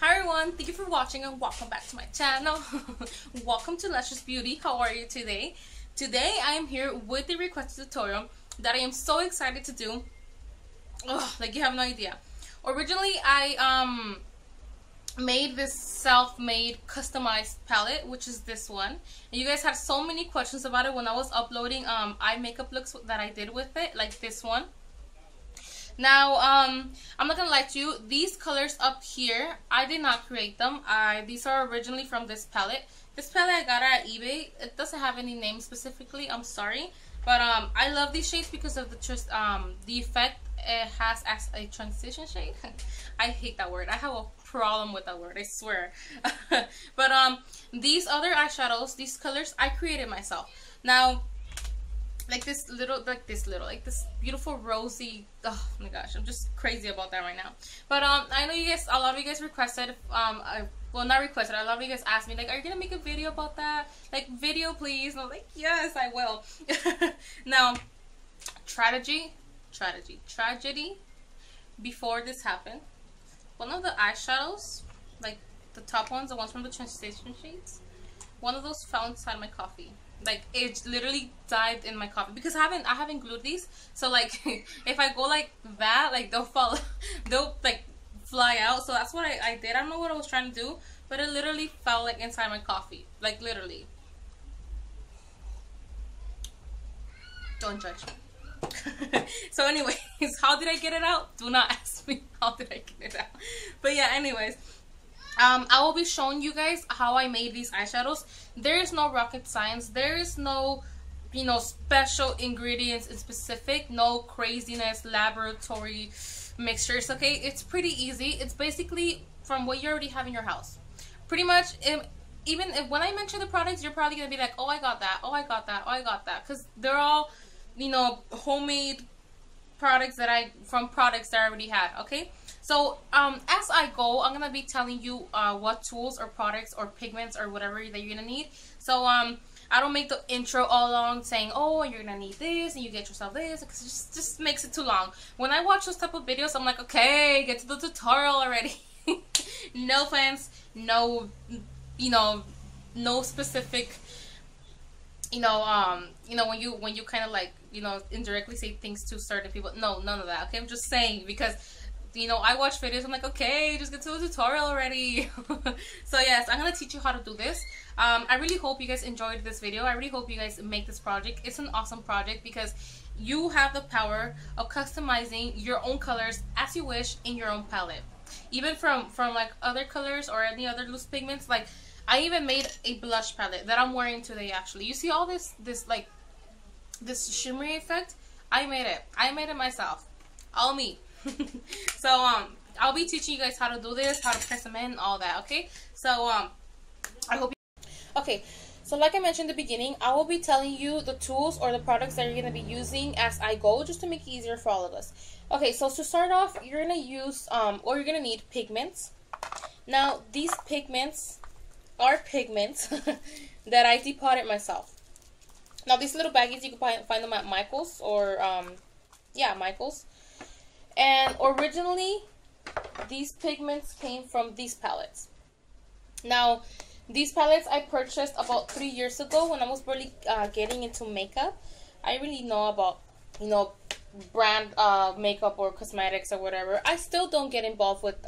Hi everyone, thank you for watching and welcome back to my channel. Welcome to Luscious Beauty. How are you today? Today I am here with the requested tutorial that I am so excited to do. Like you have no idea. Originally I made this self-made customized palette, which is this one. And you guys had so many questions about it when I was uploading eye makeup looks that I did with it, like this one. Now, I'm not gonna lie to you, these colors up here, I did not create them. These are originally from this palette. This palette I got at eBay. It doesn't have any name specifically, I'm sorry. But I love these shades because of the effect it has as a transition shade. I hate that word. I have a problem with that word, I swear. But these other eyeshadows, these colors, I created myself. Now, like this beautiful rosy, oh my gosh, I'm just crazy about that right now. But I know you guys, a lot of you guys requested, well, not requested, a lot of you guys asked me, like, are you gonna make a video about that? Like, video please. And I was like, yes, I will. Now, tragedy, before this happened, one of the eyeshadows, like the top ones, the ones from the transition shades, one of those fell inside my coffee. Like, it literally dived in my coffee because I haven't glued these, so like if I go like that, like they'll like fly out. So that's what I did. I don't know what I was trying to do, but it literally fell like inside my coffee, like literally. Don't judge me. So anyways, how did I get it out? Do not ask me how did I get it out. But yeah, anyways, I will be showing you guys how I made these eyeshadows. There is no rocket science. There is no, special ingredients in specific. No craziness, laboratory mixtures, okay? It's pretty easy. It's basically from what you already have in your house. Pretty much, even if when I mention the products, you're probably going to be like, oh, I got that, oh, I got that, oh, I got that. Because they're all, homemade products from products that I already had, okay? So, as I go, I'm gonna be telling you what tools or products or pigments or whatever that you're gonna need. So, I don't make the intro all long saying, oh, you're gonna need this and you get yourself this, because it just makes it too long. When I watch those type of videos, I'm like, okay, get to the tutorial already. No offense, no, no specific, when you kind of like, indirectly say things to certain people. No, none of that, okay? I'm just saying, because I watch videos, I'm like, okay, just get to the tutorial already. So yes, I'm gonna teach you how to do this. I really hope you guys enjoyed this video. I really hope you guys make this project. It's an awesome project because you have the power of customizing your own colors as you wish in your own palette. Even from like other colors or any other loose pigments. Like, I even made a blush palette that I'm wearing today, actually. You see all this shimmery effect? I made it myself. All me. So I'll be teaching you guys how to do this, how to press them in, all that, okay? So I hope you... Okay, so like I mentioned in the beginning, I will be telling you the tools or the products that you're going to be using as I go, just to make it easier for all of us. Okay, so to start off, you're going to use or you're going to need pigments. Now, these pigments are pigments that I depotted myself. Now, these little baggies, you can find them at Michael's or yeah, Michael's. And originally, these pigments came from these palettes. Now, these palettes I purchased about 3 years ago when I was really getting into makeup. I really know about, brand makeup or cosmetics or whatever. I still don't get involved with,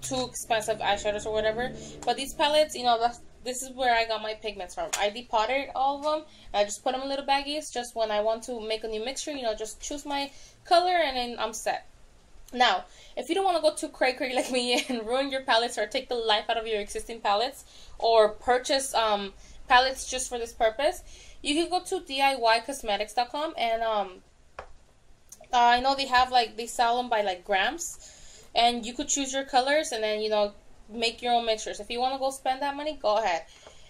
too expensive eyeshadows or whatever. But these palettes, this is where I got my pigments from. I depotted all of them. I just put them in little baggies just when I want to make a new mixture, just choose my color and then I'm set. Now, if you don't want to go too cray-cray like me and ruin your palettes or take the life out of your existing palettes or purchase palettes just for this purpose, you can go to DIYcosmetics.com and I know they have they sell them by grams, and you could choose your colors and then make your own mixtures. If you want to go spend that money, go ahead.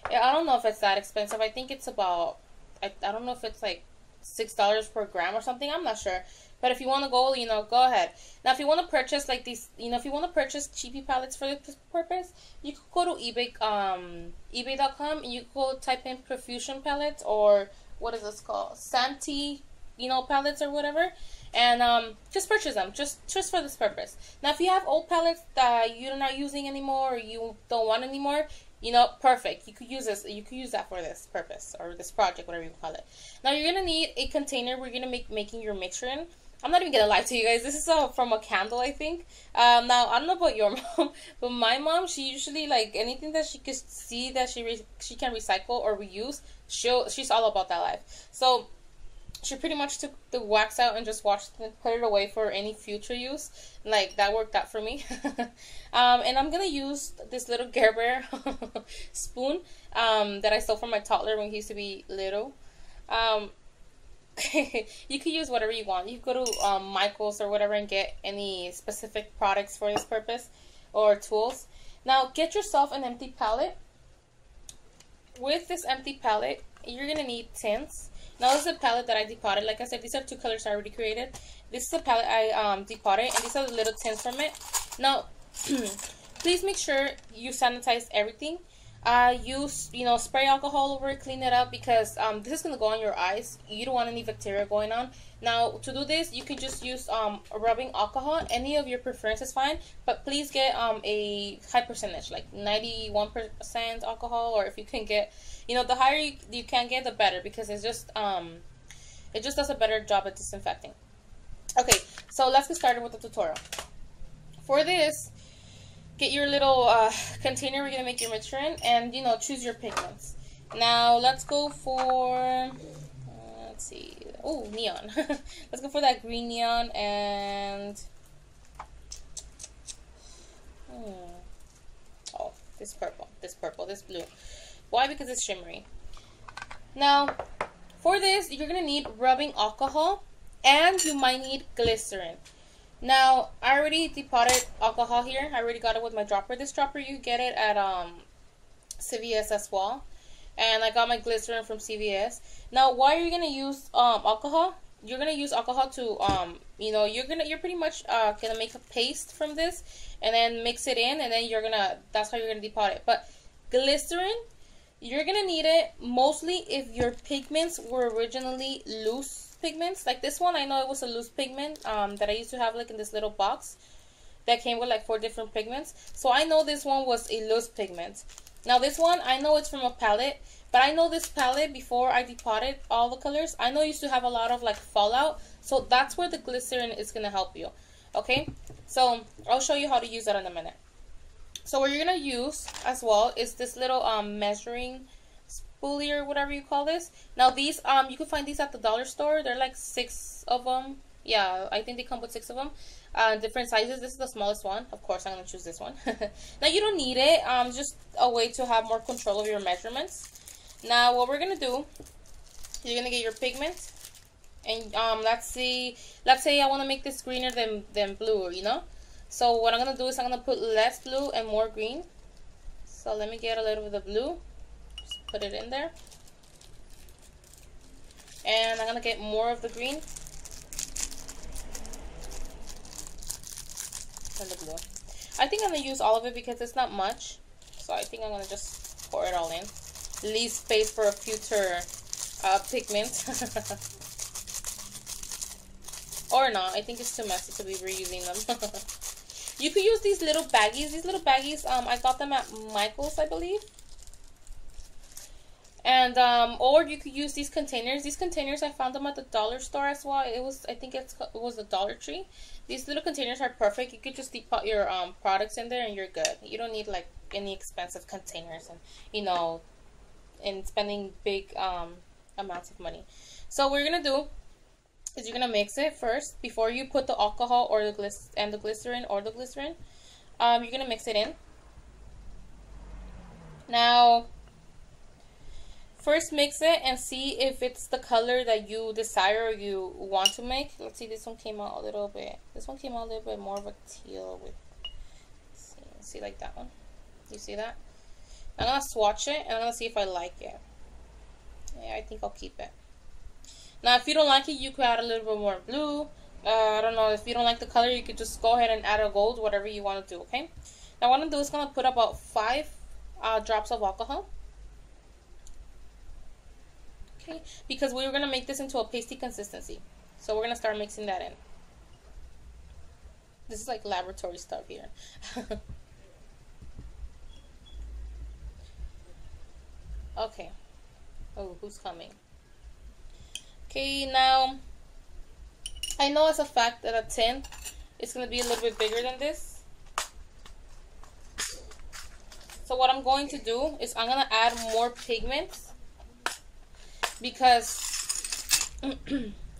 I don't know if it's that expensive. I think it's about, I don't know if it's like $6 per gram or something. I'm not sure. But if you want to go, go ahead. Now, if you want to purchase these, if you want to purchase cheapy palettes for this purpose, you could go to eBay, eBay.com, and you could type in Profusion palettes, or what is this called? Santee palettes or whatever, and just purchase them just for this purpose. Now, if you have old palettes that you're not using anymore or you don't want anymore, perfect. You could use this. You could use that for this purpose or this project, whatever you call it. Now, you're gonna need a container. We're gonna making your mixture in. I'm not even gonna lie to you guys. This is from a candle, I think. Now I don't know about your mom, but my mom, she usually, like, anything that she could see that she can recycle or reuse, she's all about that life. So she pretty much took the wax out and just washed it and put it away for any future use. Like, that worked out for me. And I'm gonna use this little Care Bear spoon that I stole from my toddler when he used to be little. You could use whatever you want. You could go to Michael's or whatever and get any specific products for this purpose or tools. Now, get yourself an empty palette. With this empty palette, you're going to need tints. Now, this is a palette that I depotted. Like I said, these are 2 colors I already created. This is a palette I depotted, and these are the little tints from it. Now, please make sure you sanitize everything. Use, spray alcohol over it, clean it up, because this is going to go on your eyes. You don't want any bacteria going on. Now, to do this, you can just use rubbing alcohol. Any of your preference is fine, but please get a high percentage, like 91% alcohol, or if you can get, the higher you can get, the better, because it just does a better job at disinfecting. Okay, so let's get started with the tutorial. For this, get your little container we're going to make your mixture in, and, choose your pigments. Now, let's go for, let's see, oh, neon. Let's go for that green neon, and, oh, this purple, this blue. Why? Because it's shimmery. Now, for this, you're going to need rubbing alcohol, and you might need glycerin. Now, I already depotted alcohol here. I already got it with my dropper. This dropper, you get it at CVS as well. And I got my glycerin from CVS. Now, why are you going to use alcohol? You're going to use alcohol to, you're pretty much going to make a paste from this. And then mix it in. And then that's how you're going to depot it. But glycerin, you're going to need it mostly if your pigments were originally loose pigments. Like this one, I know it was a loose pigment that I used to have, like, in this little box that came with like 4 different pigments. So I know this one was a loose pigment. Now this one, I know it's from a palette, but I know this palette, before I depotted all the colors, I know it used to have a lot of like fallout. So that's where the glycerin is going to help you. Okay, so I'll show you how to use that in a minute. So what you're going to use as well is this little measuring spoolie or whatever you call this. Now these, you can find these at the dollar store. They're like 6 of them. Yeah, I think they come with 6 of them. Different sizes. This is the smallest one. Of course, I'm going to choose this one. Now, you don't need it. Just a way to have more control of your measurements. Now, what we're going to do, you're going to get your pigment. And let's say I want to make this greener than blue, So what I'm going to do is I'm going to put less blue and more green. So let me get a little bit of blue. Just put it in there. And I'm going to get more of the green. And the blue. I think I'm going to use all of it because it's not much. So I think I'm going to just pour it all in. Leave space for a future pigment. Or not. I think it's too messy to be reusing them. You could use these little baggies. These little baggies, I got them at Michael's, I believe. And, or you could use these containers. These containers, I found them at the dollar store as well. I think it was the Dollar Tree. These little containers are perfect. You could just depot your products in there and you're good. You don't need like any expensive containers and, and spending big amounts of money. So what you're going to do is you're going to mix it first before you put the alcohol or the glycerin. You're going to mix it in. Now, first mix it and see if it's the color that you desire or you want to make. Let's see, this one came out a little bit. This one came out a little bit more of a teal with, let's see like that one. You see that? I'm going to swatch it and I'm going to see if I like it. Yeah, I think I'll keep it. Now, if you don't like it, you could add a little bit more blue. I don't know, if you don't like the color, you could just go ahead and add a gold, whatever you want to do, okay? Now, what I'm going to do is going to put about 5 drops of alcohol. Okay, because we're gonna make this into a pasty consistency, so we're gonna start mixing that in. This is like laboratory stuff here. Okay. Oh, who's coming? Okay, now I know as a fact that a tint is going to be a little bit bigger than this. So what I'm going to do is I'm going to add more pigments because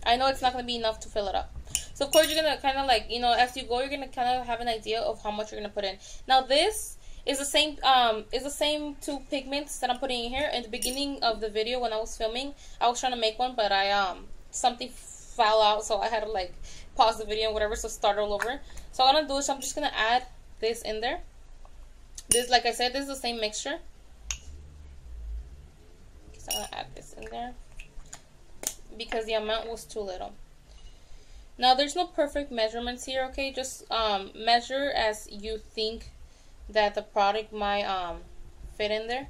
I know it's not going to be enough to fill it up. So of course you're going to kind of like, you know, as you go, you're going to kind of have an idea of how much you're going to put in. Now this is the same two pigments that I'm putting in here. In the beginning of the video when I was filming, I was trying to make one, but something fell out, so I had to like pause the video and whatever, so start all over. So what I'm gonna do is I'm just gonna add this in there. This, like I said, this is the same mixture. So I'm gonna add this in there because the amount was too little. Now there's no perfect measurements here, okay? Just measure as you think that the product might fit in there.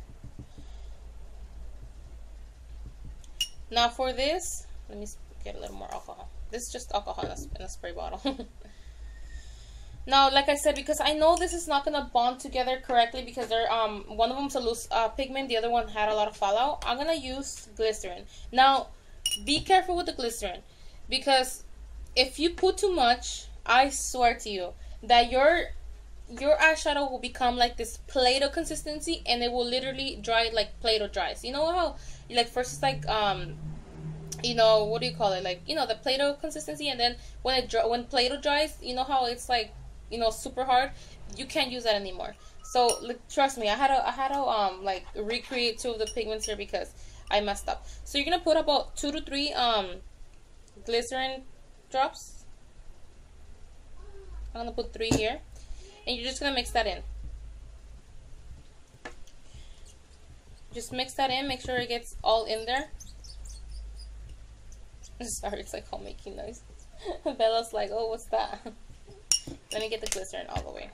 Now for this, let me get a little more alcohol. This is just alcohol in a spray bottle. Now, like I said, because I know this is not gonna bond together correctly because they're one of them's a loose pigment, the other one had a lot of fallout. I'm gonna use glycerin. Now, be careful with the glycerin because if you put too much, I swear to you that your eyeshadow will become like this Play-Doh consistency, and it will literally dry like Play-Doh dries. You know how like first it's like you know, what do you call it, like, you know, the Play-Doh consistency, and then when Play-Doh dries, you know how it's like, you know, super hard. You can't use that anymore. So like, trust me, I had to like recreate two of the pigments here because I messed up. So you're gonna put about 2 to 3 glycerin drops. I'm gonna put 3 here. And you're just going to mix that in. Just mix that in. Make sure it gets all in there. Sorry, it's like all making noise. Bella's like, oh, what's that? Let me get the glycerin all the way.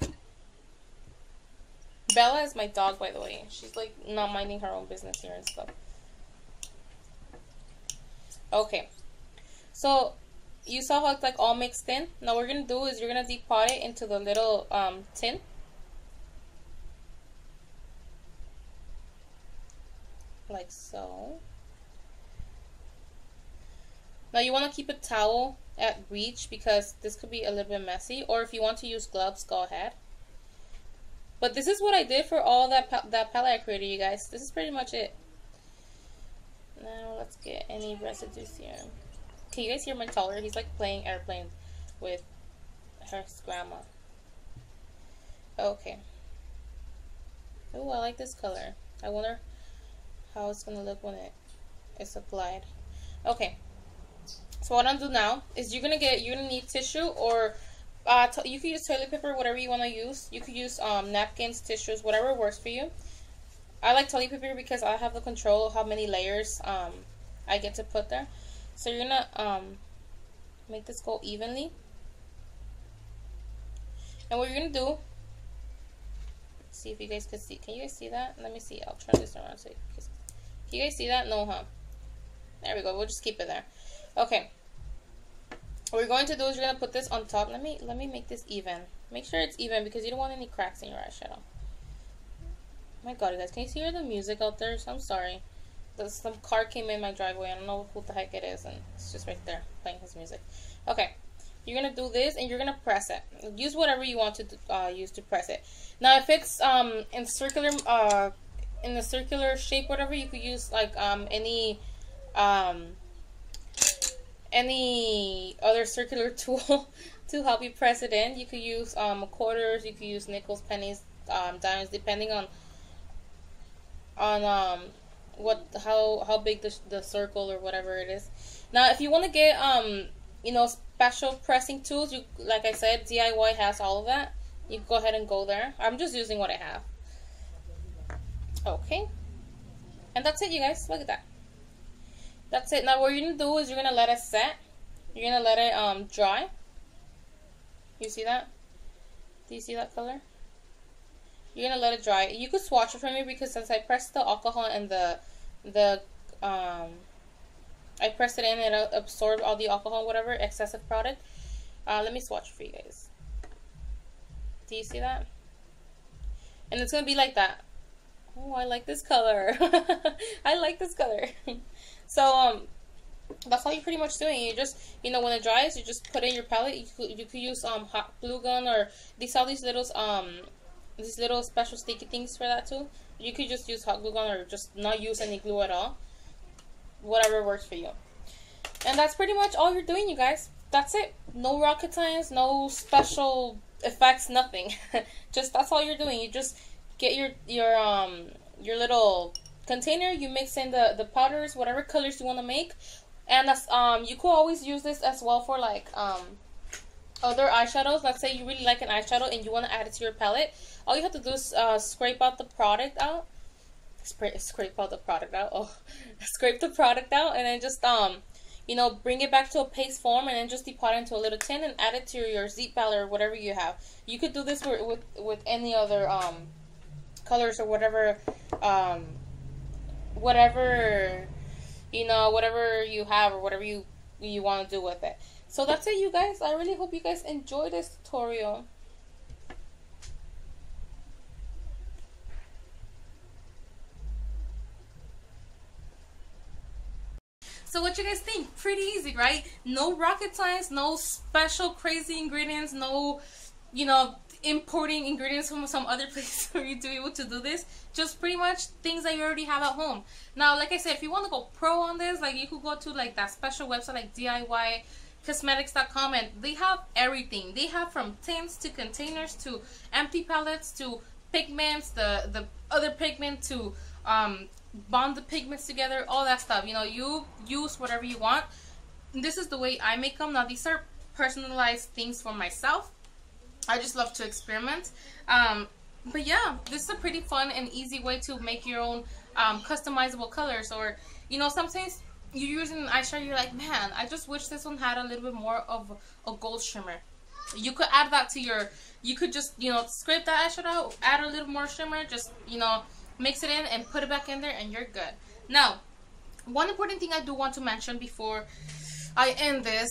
Bella is my dog, by the way. She's like not minding her own business here and stuff. Okay. So you saw how it's like all mixed in. Now what we're gonna do is you're gonna depot it into the little tin. Like so. Now you want to keep a towel at reach because this could be a little bit messy, or if you want to use gloves, go ahead. But this is what I did for all that palette I created, you guys. This is pretty much it. Now let's get any residues here. Can you guys hear my toddler? He's like playing airplane with her grandma. Okay. Oh, I like this color. I wonder how it's gonna look when it's applied. Okay. So what I'm gonna do now is you're gonna need tissue, or you can use toilet paper, whatever you wanna use. You could use napkins, tissues, whatever works for you. I like toilet paper because I have the control of how many layers I get to put there. So you're gonna make this go evenly, and what you're gonna do, see if you guys can see. Can you guys see that? Let me see. I'll turn this around so you can see. Can you guys see that? No, huh? There we go. We'll just keep it there. Okay. What we're going to do is you're gonna put this on top. Let me make this even. Make sure it's even because you don't want any cracks in your eyeshadow. Oh my God, you guys, can you hear the music out there? So I'm sorry. Some car came in my driveway. I don't know who the heck it is, and it's just right there playing his music. Okay, you're gonna do this, and you're gonna press it. Use whatever you want to use to press it. Now, if it's in the circular shape, whatever, you could use like any other circular tool to help you press it in. You could use quarters. You could use nickels, pennies, dimes, depending on how big the circle or whatever it is. Now, if you want to get you know, special pressing tools, you, like I said, DIY has all of that. You go ahead and go there. I'm just using what I have. Okay, and that's it, you guys. Look at that. That's it. Now what you're gonna do is you're gonna let it set. You're gonna let it dry. You see that? Do you see that color? You're gonna let it dry. You could swatch it for me because since I pressed the alcohol and the I pressed it in and it absorbed all the alcohol, whatever, excessive product. Let me swatch for you guys. Do you see that? And it's going to be like that. Oh, I like this color. I like this color. So, that's all you're pretty much doing. You just, you know, when it dries, you just put in your palette. You could use hot glue gun, or these little special sticky things for that too. You could just use hot glue gun or just not use any glue at all. Whatever works for you. And that's pretty much all you're doing, you guys. That's it. No rocket science, no special effects, nothing. Just that's all you're doing. You just get your little container. You mix in the powders, whatever colors you want to make, and that's you could always use this as well for like other eyeshadows. Let's say you really like an eyeshadow and you want to add it to your palette. All you have to do is scrape out the product out. Scrape out the product out. Oh, scrape the product out, and then just you know, bring it back to a paste form, and then just depot it into a little tin and add it to your Z palette or whatever you have. You could do this with any other colors or whatever whatever you know, whatever you have or whatever you want to do with it. So that's it, you guys. I really hope you guys enjoyed this tutorial. So what you guys think? Pretty easy, right? No rocket science, no special crazy ingredients, no, you know, importing ingredients from some other place for you to be able to do this. Just pretty much things that you already have at home. Now, like I said, if you want to go pro on this, like you could go to like that special website like DIYcosmetics.com, and they have everything. They have from tints to containers to empty palettes to pigments, the other pigment to bond the pigments together, all that stuff. You know, you use whatever you want. This is the way I make them. Now, these are personalized things for myself. I just love to experiment. But yeah, this is a pretty fun and easy way to make your own customizable colors. Or, you know, sometimes you're using an eyeshadow, you're like, man, I just wish this one had a little bit more of a gold shimmer. You could add that to your, you could just, you know, scrape that eyeshadow, add a little more shimmer, just, you know, mix it in and put it back in there, and you're good. Now, one important thing I do want to mention before I end this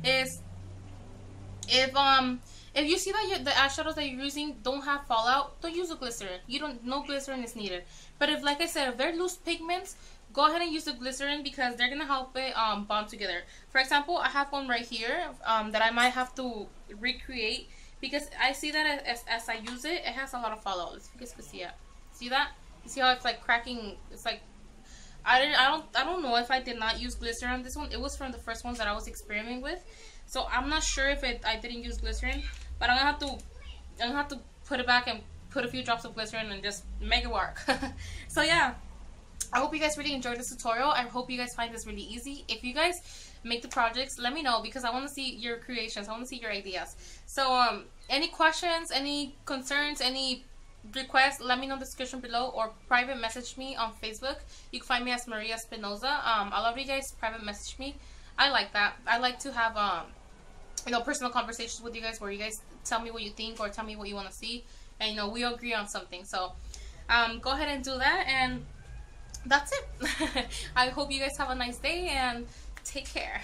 is if you see that the eyeshadows that you're using don't have fallout, don't use a glycerin. No glycerin is needed. But if, like I said, if they're loose pigments, go ahead and use the glycerin, because they're gonna help it bond together. For example, I have one right here that I might have to recreate, because I see that as I use it, it has a lot of fallout. Let's see if you guys can see it. See that? You see how it's like cracking? It's like I don't know if I did not use glycerin on this one. It was from the first ones that I was experimenting with, so I'm not sure if I didn't use glycerin. But I'm gonna have to put it back and put a few drops of glycerin and just make it work. So yeah, I hope you guys really enjoyed this tutorial. I hope you guys find this really easy. If you guys make the projects, let me know, because I want to see your creations. I want to see your ideas. So any questions, any concerns, any requests, let me know in the description below, or private message me on Facebook. You can find me as Maria Espinoza. I love you guys private message me. I like that. I like to have you know, personal conversations with you guys, where you guys tell me what you think or tell me what you want to see, and you know, we agree on something. So go ahead and do that, and that's it. I hope you guys have a nice day and take care.